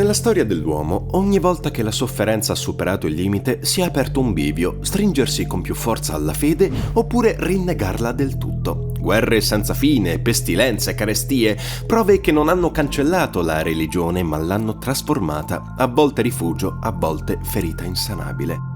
Nella storia dell'uomo, ogni volta che la sofferenza ha superato il limite, si è aperto un bivio: stringersi con più forza alla fede oppure rinnegarla del tutto. Guerre senza fine, pestilenze, carestie, prove che non hanno cancellato la religione ma l'hanno trasformata, a volte rifugio, a volte ferita insanabile.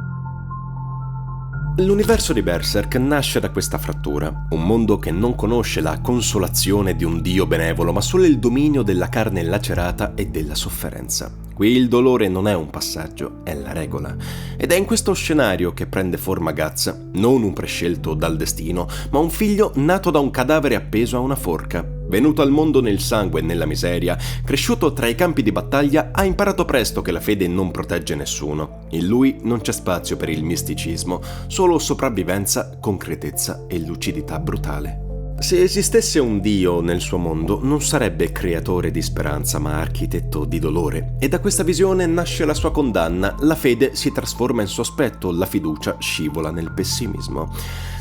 L'universo di Berserk nasce da questa frattura, un mondo che non conosce la consolazione di un dio benevolo, ma solo il dominio della carne lacerata e della sofferenza. Qui il dolore non è un passaggio, è la regola. Ed è in questo scenario che prende forma Guts, non un prescelto dal destino, ma un figlio nato da un cadavere appeso a una forca. Venuto al mondo nel sangue e nella miseria, cresciuto tra i campi di battaglia, ha imparato presto che la fede non protegge nessuno. In lui non c'è spazio per il misticismo, solo sopravvivenza, concretezza e lucidità brutale. Se esistesse un dio nel suo mondo, non sarebbe creatore di speranza, ma architetto di dolore. E da questa visione nasce la sua condanna: la fede si trasforma in sospetto, la fiducia scivola nel pessimismo.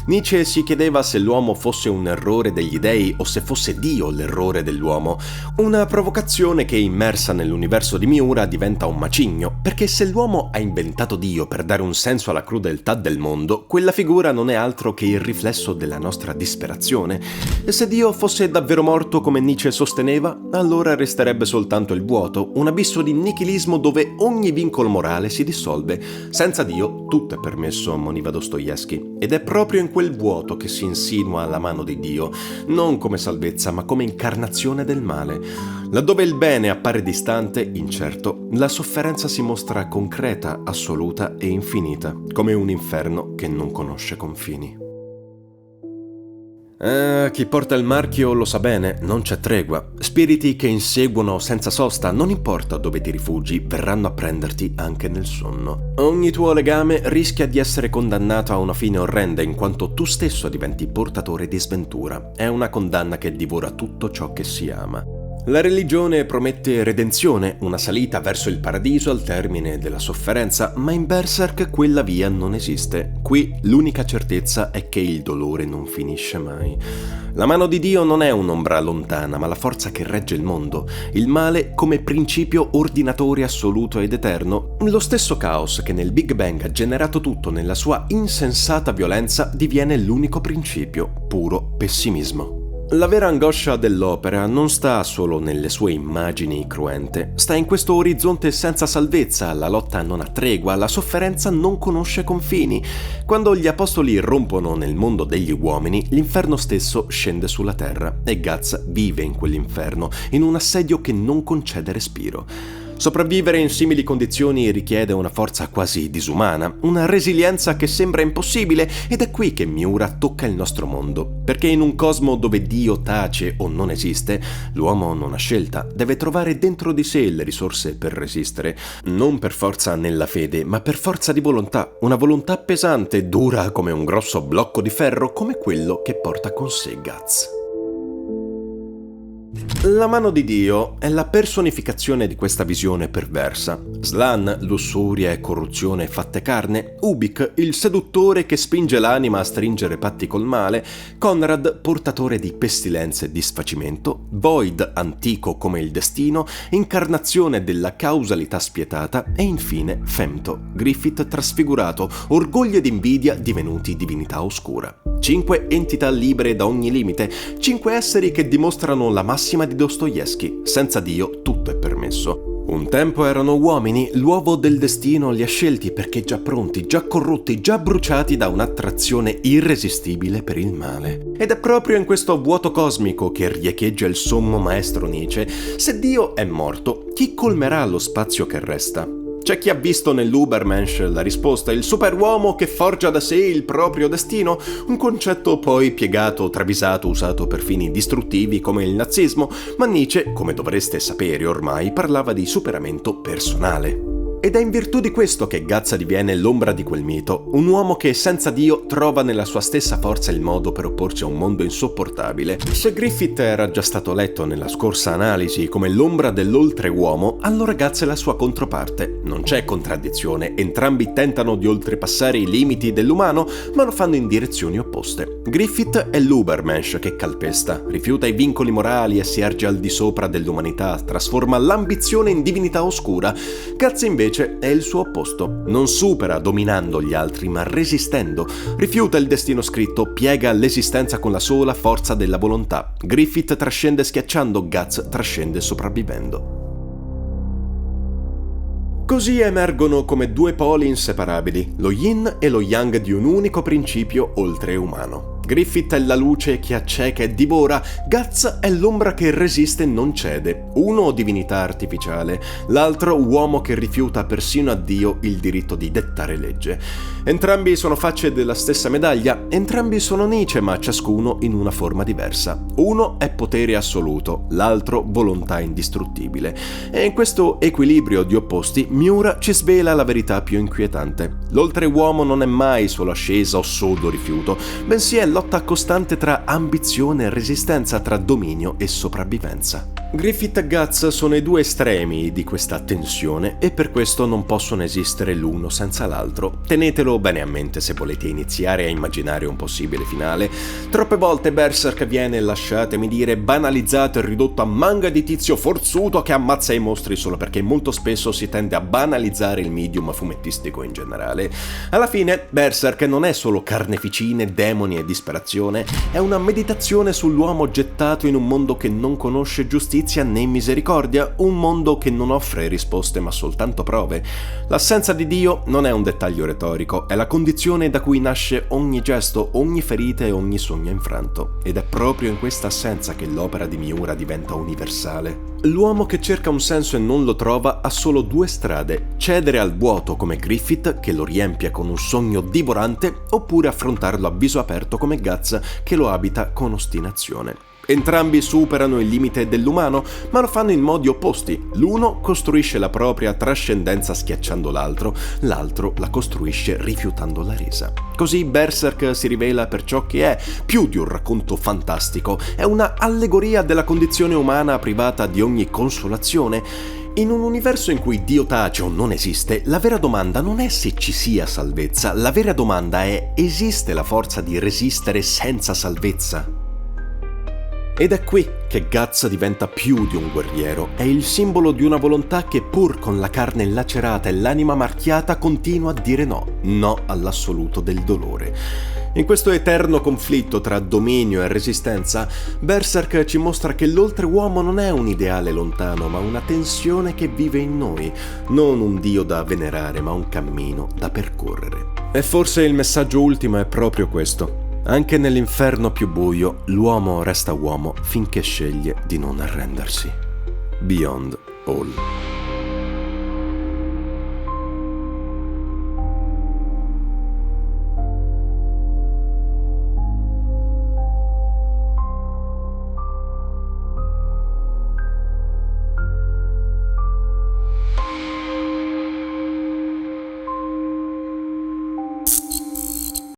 Nietzsche si chiedeva se l'uomo fosse un errore degli dei o se fosse Dio l'errore dell'uomo. Una provocazione che, immersa nell'universo di Miura, diventa un macigno, perché se l'uomo ha inventato Dio per dare un senso alla crudeltà del mondo, quella figura non è altro che il riflesso della nostra disperazione. E se Dio fosse davvero morto come Nietzsche sosteneva, allora resterebbe soltanto il vuoto, un abisso di nichilismo dove ogni vincolo morale si dissolve. Senza Dio tutto è permesso, ammoniva Dostoevskij, ed è proprio in quel vuoto che si insinua la mano di Dio, non come salvezza ma come incarnazione del male. Laddove il bene appare distante, incerto, la sofferenza si mostra concreta, assoluta e infinita, come un inferno che non conosce confini. Chi porta il marchio lo sa bene, non c'è tregua. Spiriti che inseguono senza sosta, non importa dove ti rifugi, verranno a prenderti anche nel sonno. Ogni tuo legame rischia di essere condannato a una fine orrenda, in quanto tu stesso diventi portatore di sventura. È una condanna che divora tutto ciò che si ama. La religione promette redenzione, una salita verso il paradiso al termine della sofferenza, ma in Berserk quella via non esiste. Qui l'unica certezza è che il dolore non finisce mai. La mano di Dio non è un'ombra lontana, ma la forza che regge il mondo. Il male come principio ordinatore assoluto ed eterno. Lo stesso caos che nel Big Bang ha generato tutto nella sua insensata violenza diviene l'unico principio, puro pessimismo. La vera angoscia dell'opera non sta solo nelle sue immagini cruente, sta in questo orizzonte senza salvezza, la lotta non ha tregua, la sofferenza non conosce confini. Quando gli apostoli rompono nel mondo degli uomini, l'inferno stesso scende sulla terra e Guts vive in quell'inferno, in un assedio che non concede respiro. Sopravvivere in simili condizioni richiede una forza quasi disumana, una resilienza che sembra impossibile, ed è qui che Miura tocca il nostro mondo, perché in un cosmo dove Dio tace o non esiste, l'uomo non ha scelta, deve trovare dentro di sé le risorse per resistere, non per forza nella fede, ma per forza di volontà, una volontà pesante, dura come un grosso blocco di ferro, come quello che porta con sé Guts. La mano di Dio è la personificazione di questa visione perversa. Slan, lussuria e corruzione fatte carne. Ubik, il seduttore che spinge l'anima a stringere patti col male. Conrad, portatore di pestilenze e disfacimento. Void, antico come il destino, incarnazione della causalità spietata. E infine Femto, Griffith trasfigurato, orgoglio ed invidia divenuti divinità oscura. 5 entità libere da ogni limite, 5 esseri che dimostrano la massima di Dostoevskij: senza Dio tutto è permesso. Un tempo erano uomini, l'uovo del destino li ha scelti perché già pronti, già corrotti, già bruciati da un'attrazione irresistibile per il male. Ed è proprio in questo vuoto cosmico che riecheggia il sommo maestro Nietzsche: se Dio è morto, chi colmerà lo spazio che resta? C'è chi ha visto nell'Ubermensch la risposta, il superuomo che forgia da sé il proprio destino, un concetto poi piegato, travisato, usato per fini distruttivi come il nazismo, ma Nietzsche, come dovreste sapere ormai, parlava di superamento personale. Ed è in virtù di questo che Guts diviene l'ombra di quel mito, un uomo che senza Dio trova nella sua stessa forza il modo per opporsi a un mondo insopportabile. Se Griffith era già stato letto nella scorsa analisi come l'ombra dell'oltreuomo, allora Guts è la sua controparte. Non c'è contraddizione, entrambi tentano di oltrepassare i limiti dell'umano, ma lo fanno in direzioni opposte. Griffith è l'Ubermensch che calpesta, rifiuta i vincoli morali e si erge al di sopra dell'umanità, trasforma l'ambizione in divinità oscura. Guts invece è il suo opposto. Non supera dominando gli altri, ma resistendo. Rifiuta il destino scritto, piega l'esistenza con la sola forza della volontà. Griffith trascende schiacciando, Guts trascende sopravvivendo. Così emergono come due poli inseparabili, lo yin e lo yang di un unico principio oltreumano. Griffith è la luce che acceca e divora, Guts è l'ombra che resiste e non cede, uno divinità artificiale, l'altro uomo che rifiuta persino a Dio il diritto di dettare legge. Entrambi sono facce della stessa medaglia, entrambi sono Nietzsche, ma ciascuno in una forma diversa. Uno è potere assoluto, l'altro volontà indistruttibile. E in questo equilibrio di opposti, Miura ci svela la verità più inquietante. L'oltreuomo non è mai solo ascesa o sodo rifiuto, bensì è lotta costante tra ambizione e resistenza, tra dominio e sopravvivenza. Griffith e Guts sono i due estremi di questa tensione e per questo non possono esistere l'uno senza l'altro. Tenetelo bene a mente se volete iniziare a immaginare un possibile finale. Troppe volte Berserk viene, lasciatemi dire, banalizzato e ridotto a manga di tizio forzuto che ammazza i mostri solo perché molto spesso si tende a banalizzare il medium fumettistico in generale. Alla fine Berserk non è solo carneficine, demoni e disperazione, è una meditazione sull'uomo gettato in un mondo che non conosce giustizia né misericordia, un mondo che non offre risposte ma soltanto prove. L'assenza di Dio non è un dettaglio retorico, è la condizione da cui nasce ogni gesto, ogni ferita e ogni sogno infranto. Ed è proprio in questa assenza che l'opera di Miura diventa universale. L'uomo che cerca un senso e non lo trova ha solo due strade: cedere al vuoto come Griffith, che lo riempie con un sogno divorante, oppure affrontarlo a viso aperto come Guts, che lo abita con ostinazione. Entrambi superano il limite dell'umano, ma lo fanno in modi opposti. L'uno costruisce la propria trascendenza schiacciando l'altro, l'altro la costruisce rifiutando la resa. Così Berserk si rivela per ciò che è, più di un racconto fantastico, è una allegoria della condizione umana privata di ogni consolazione. In un universo in cui Dio tace o non esiste, la vera domanda non è se ci sia salvezza, la vera domanda è: esiste la forza di resistere senza salvezza? Ed è qui che Guts diventa più di un guerriero, è il simbolo di una volontà che pur con la carne lacerata e l'anima marchiata continua a dire no all'assoluto del dolore. In questo eterno conflitto tra dominio e resistenza, Berserk ci mostra che l'oltreuomo non è un ideale lontano, ma una tensione che vive in noi, non un dio da venerare, ma un cammino da percorrere. E forse il messaggio ultimo è proprio questo. Anche nell'inferno più buio, l'uomo resta uomo finché sceglie di non arrendersi. Beyond All.